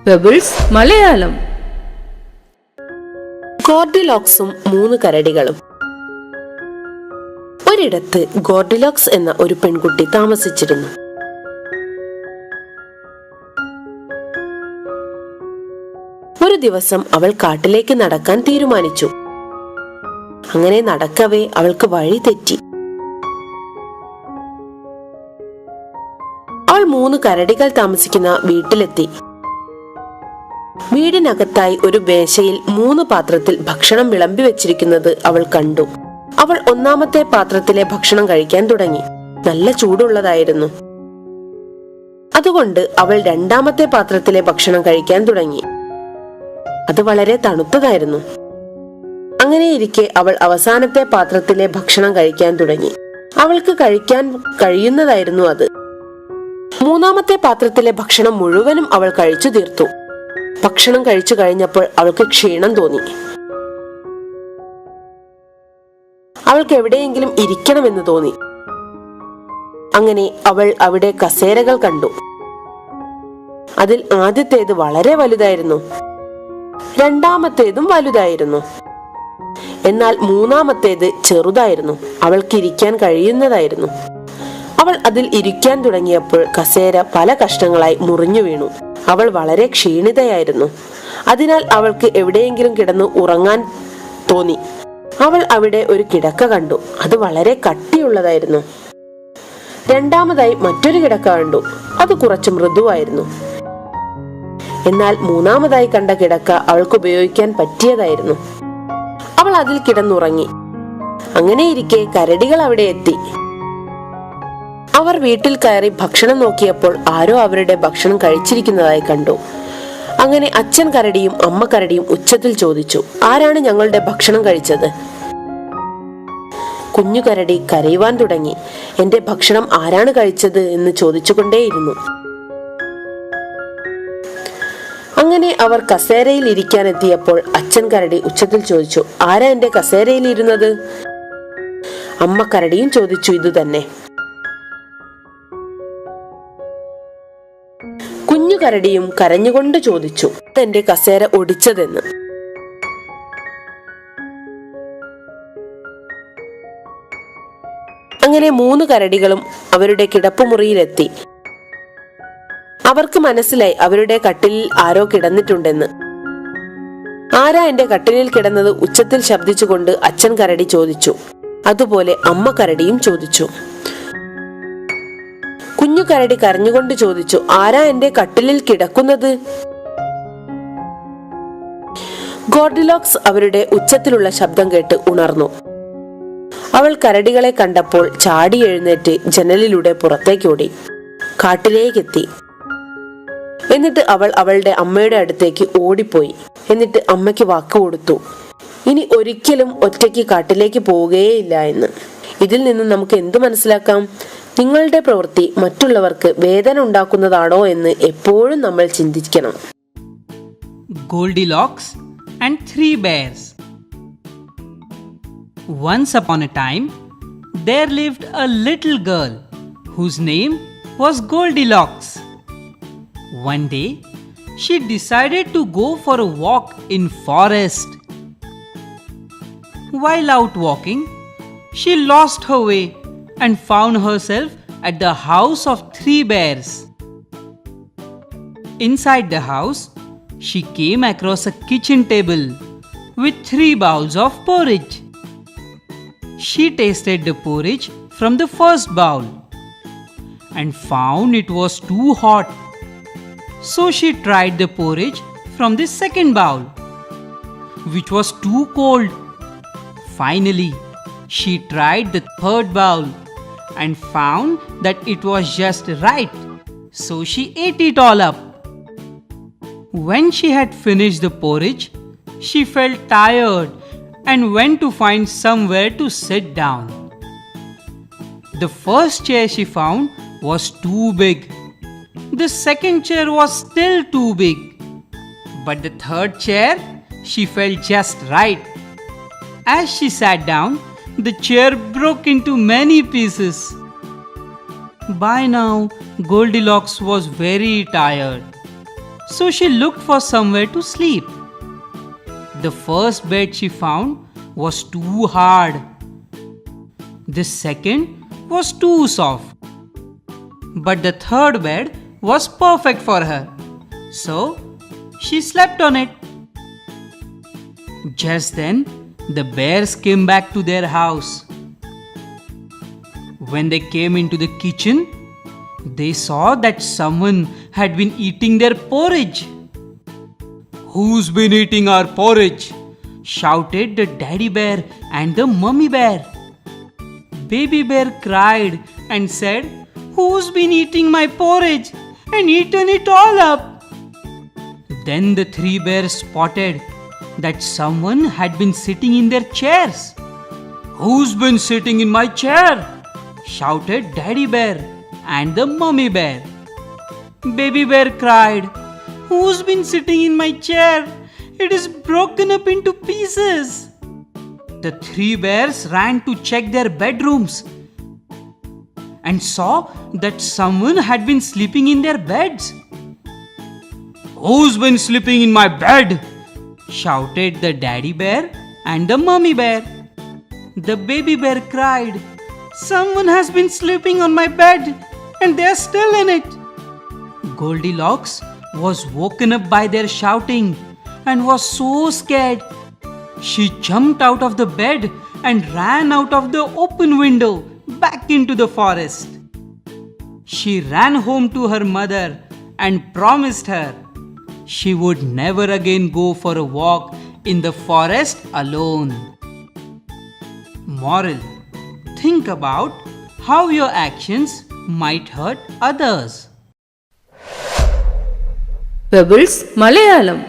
Pebbles Malayalam. ഗോർഡിലോക്സും 3 കരടികളും. ഒരിടത്ത് ഗോർഡിലോക്സ് എന്ന ഒരു പെൺകുട്ടി താമസിച്ചിരുന്നു. ഒരു ദിവസം അവൾ കാട്ടിലേക്ക് നടക്കാൻ തീരുമാനിച്ചു. അങ്ങനെ നടക്കവേ അവൾക്ക് വഴി തെറ്റി. അവൾ 3 കരടികൾ താമസിക്കുന്ന വീട്ടിലെത്തി. വീടിനകത്തായി ഒരു മേശയിൽ 3 പാത്രത്തിൽ ഭക്ഷണം വിളമ്പി വെച്ചിരിക്കുന്നത് അവൾ കണ്ടു. അവൾ 1-ാമത്തെ പാത്രത്തിലെ ഭക്ഷണം കഴിക്കാൻ തുടങ്ങി. നല്ല ചൂടുള്ളതായിരുന്നു. അതുകൊണ്ട് അവൾ 2-ാമത്തെ പാത്രത്തിലെ ഭക്ഷണം കഴിക്കാൻ തുടങ്ങി. അത് വളരെ തണുത്തതായിരുന്നു. അങ്ങനെയിരിക്കെ അവൾ അവസാനത്തെ പാത്രത്തിലെ ഭക്ഷണം കഴിക്കാൻ തുടങ്ങി. അവൾക്ക് കഴിക്കാൻ കഴിയുന്നതായിരുന്നു അത്. 3-ാമത്തെ പാത്രത്തിലെ ഭക്ഷണം മുഴുവനും അവൾ കഴിച്ചു തീർത്തു. ഭക്ഷണം കഴിച്ചു കഴിഞ്ഞപ്പോൾ അവൾക്ക് ക്ഷീണം തോന്നി. അവൾക്ക് എവിടെയെങ്കിലും ഇരിക്കണമെന്ന് തോന്നി. അങ്ങനെ അവൾ അവിടെ കസേരകൾ കണ്ടു. അതിൽ ആദ്യത്തേത് വളരെ വലുതായിരുന്നു. 2-ാമത്തേതും വലുതായിരുന്നു. എന്നാൽ 3-ാമത്തേത് ചെറുതായിരുന്നു. അവൾക്ക് ഇരിക്കാൻ കഴിയുന്നതായിരുന്നു. അവൾ അതിൽ ഇരിക്കാൻ തുടങ്ങിയപ്പോൾ കസേര പല കഷ്ണങ്ങളായി മുറിഞ്ഞു വീണു. അവൾ വളരെ ക്ഷീണിതയായിരുന്നു. അതിനാൽ അവൾക്ക് എവിടെയെങ്കിലും കിടന്ന് ഉറങ്ങാൻ തോന്നി. അവൾ അവിടെ ഒരു കിടക്ക കണ്ടു. അത് വളരെ കട്ടിയുള്ളതായിരുന്നു. 2-ാമതായി മറ്റൊരു കിടക്ക കണ്ടു. അത് കുറച്ച് മൃദുവായിരുന്നു. എന്നാൽ 3-ാമതായി കണ്ട കിടക്ക അവൾക്ക് ഉപയോഗിക്കാൻ പറ്റിയതായിരുന്നു. അവൾ അതിൽ കിടന്നുറങ്ങി. അങ്ങനെയിരിക്കെ കരടികൾ അവിടെ എത്തി. അവർ വീട്ടിൽ കയറി ഭക്ഷണം നോക്കിയപ്പോൾ ആരോ അവരുടെ ഭക്ഷണം കഴിച്ചിരിക്കുന്നതായി കണ്ടു. അങ്ങനെ അച്ഛൻ കരടിയും അമ്മ കരടിയും ഉച്ചത്തിൽ ചോദിച്ചു, ആരാണ് ഞങ്ങളുടെ ഭക്ഷണം കഴിച്ചത്? കുഞ്ഞു കരടി കരയുവാൻ തുടങ്ങി. എന്റെ ഭക്ഷണം ആരാണ് കഴിച്ചത് എന്ന് ചോദിച്ചുകൊണ്ടേയിരുന്നു. അങ്ങനെ അവർ കസേരയിൽ ഇരിക്കാൻ എത്തിയപ്പോൾ അച്ഛൻ കരടി ഉച്ചത്തിൽ ചോദിച്ചു, ആരാ എന്റെ കസേരയിൽ ഇരുന്നത്? അമ്മ കരടിയും ചോദിച്ചു ഇത് തന്നെ. കുഞ്ഞു കരടിയും കരഞ്ഞുകൊണ്ട് ചോദിച്ചു, എന്റെ കസേര ഒടിച്ചതെന്ന്. അങ്ങനെ 3 കരടികളും അവരുടെ കിടപ്പുമുറിയിലെത്തി. അവർക്ക് മനസ്സിലായി അവരുടെ കട്ടിലിൽ ആരോ കിടന്നിട്ടുണ്ടെന്ന്. ആരാ എന്റെ കട്ടിലിൽ കിടന്നത്? ഉച്ചത്തിൽ ശബ്ദിച്ചുകൊണ്ട് അച്ഛൻ കരടി ചോദിച്ചു. അതുപോലെ അമ്മ കരടിയും ചോദിച്ചു. കുഞ്ഞു കരടി കരഞ്ഞുകൊണ്ട് ചോദിച്ചു, ആരാ എന്റെ കട്ടിലിൽ കിടക്കുന്നത്? ഗോർഡിലോക്സ് അവരുടെ ഉച്ചത്തിലുള്ള ശബ്ദം കേട്ട് ഉണർന്നു. അവൾ കരടികളെ കണ്ടപ്പോൾ ചാടി എഴുന്നേറ്റ് ജനലിലൂടെ പുറത്തേക്കോടി. കാട്ടിലേക്കെത്തി. എന്നിട്ട് അവൾ അവളുടെ അമ്മയുടെ അടുത്തേക്ക് ഓടിപ്പോയി. എന്നിട്ട് അമ്മയ്ക്ക് വാക്ക് കൊടുത്തു, ഇനി ഒരിക്കലും ഒറ്റയ്ക്ക് കാട്ടിലേക്ക് പോവുകയേയില്ല എന്ന്. ഇതിൽ നിന്ന് നമുക്ക് എന്തു മനസ്സിലാക്കാം? നിങ്ങളുടെ പ്രവൃത്തി മറ്റുള്ളവർക്ക് വേദന ഉണ്ടാക്കുന്നതാണോ എന്ന് എപ്പോഴും നമ്മൾ ചിന്തിക്കണം. Goldilocks and 3 bears. Once upon a time, there lived a little girl whose name was Goldilocks. One day, she decided to go for a walk in forest. While out walking, she lost her way and found herself at the house of 3 bears. Inside the house, she came across a kitchen table with 3 bowls of porridge. She tasted the porridge from the first bowl and found it was too hot. So she tried the porridge from the second bowl, which was too cold. Finally, she tried the third bowl and found that it was just right. So she ate it all up. When she had finished the porridge, she felt tired and went to find somewhere to sit down. The first chair she found was too big. The second chair was still too big. But the third chair, she felt just right. As she sat down, the chair broke into many pieces. By now, Goldilocks was very tired. so she looked for somewhere to sleep. The first bed she found was too hard. The second was too soft. But the third bed was perfect for her. So she slept on it. Just then, the bears came back to their house. When they came into the kitchen, they saw that someone had been eating their porridge. "Who's been eating our porridge?" shouted the daddy bear and the mummy bear. Baby bear cried and said, "Who's been eating my porridge and eaten it all up?" Then the three bears spotted that someone had been sitting in their chairs. "Who's been sitting in my chair?" shouted daddy bear and the mummy bear. Baby bear cried, "Who's been sitting in my chair? It is broken up into pieces." The three bears ran to check their bedrooms and saw that someone had been sleeping in their beds. "Who's been sleeping in my bed?" shouted the daddy bear and the mummy bear. The baby bear cried, "Someone has been sleeping on my bed and they're still in it." Goldilocks was woken up by their shouting and was so scared. She jumped out of the bed and ran out of the open window back into the forest. She ran home to her mother and promised her she would never again go for a walk in the forest alone. Moral: think about how your actions might hurt others. Pebbles Malayalam.